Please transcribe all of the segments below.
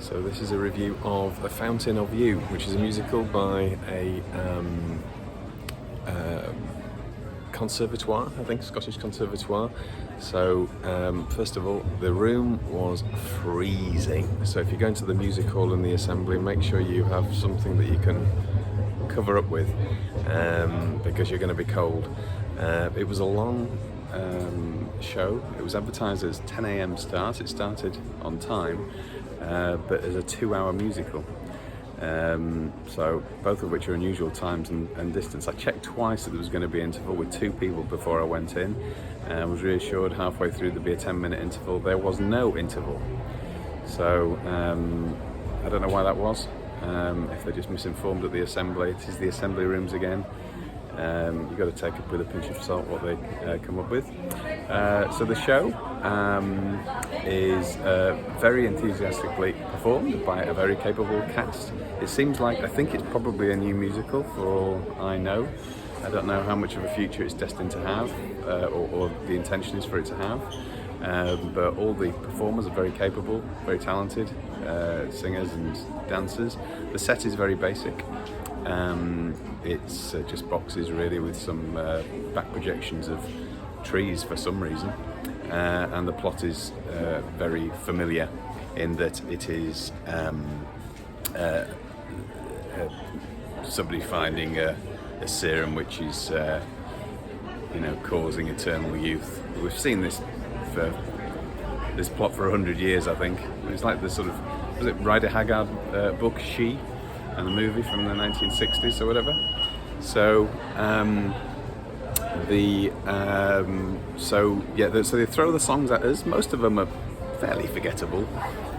So this is a review of The Fountain of You, which is a musical by a conservatoire, I think, Scottish conservatoire. So first of all, the room was freezing. So if you're going to the music hall and the assembly, make sure you have something that you can cover up with, because you're going to be cold. It was a long show. It was advertised as 10 a.m. start. It started on time, but as a 2-hour musical. So both of which are unusual times and distance. I checked twice that there was going to be an interval with 2 people before I went in. I was reassured halfway through there'd be a 10-minute interval. There was no interval. So I don't know why that was. If they're just misinformed at the assembly. It is the assembly rooms again. You've got to take it with a pinch of salt what they come up with. So the show is very enthusiastically performed by a very capable cast. It seems like, I think it's probably a new musical for all I know. I don't know how much of a future it's destined to have, or the intention is for it to have. But all the performers are very capable, very talented singers and dancers. The set is very basic. It's just boxes really with some back projections of trees for some reason, and the plot is very familiar in that it is somebody finding a serum which is causing eternal youth. We've seen this plot for 100 years, I think. It's like the sort of, was it Rider Haggard book She, and the movie from the 1960s or whatever. So so they throw the songs at us. Most of them are fairly forgettable,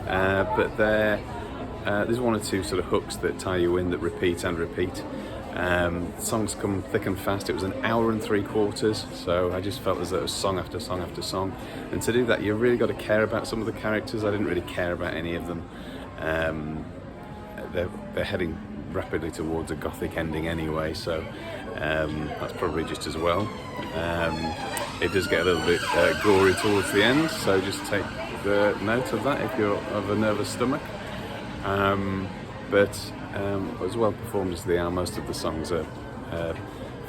but there's 1 or 2 sort of hooks that tie you in, that repeat and repeat. Songs come thick and fast. It was 1 hour and 3/4, so I just felt as though it was song after song after song. And to do that, you really got to care about some of the characters. I didn't really care about any of them. They're heading rapidly towards a gothic ending anyway, so that's probably just as well. It does get a little bit gory towards the end, so just take note of that if you're of a nervous stomach. But as well performed as they are, most of the songs are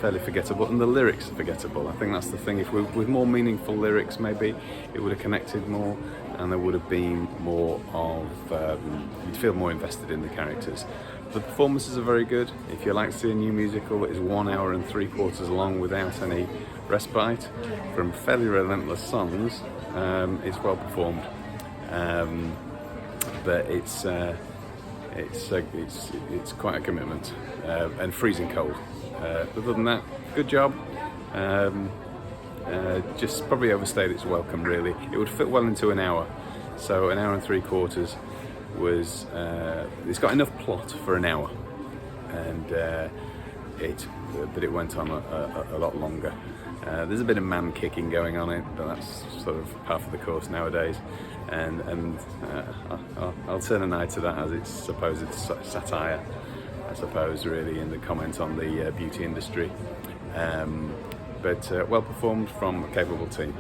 fairly forgettable, and the lyrics are forgettable. I think that's the thing. If with more meaningful lyrics, maybe it would have connected more, and there would have been more of, you'd feel more invested in the characters. The performances are very good. If you like to see a new musical that is 1 hour and 3/4 long without any respite from fairly relentless songs, it's well performed. But it's quite a commitment, and freezing cold. Other than that, good job. Just probably overstayed its welcome, really. It would fit well into 1 hour, so 1 hour and 3/4 was. It's got enough plot for 1 hour, and but it went on a lot longer. There's a bit of man kicking going on it, but that's sort of half of the course nowadays. And I'll turn an eye to that as it's supposed satire, I suppose, really, in the comment on the beauty industry. But well performed from a capable team.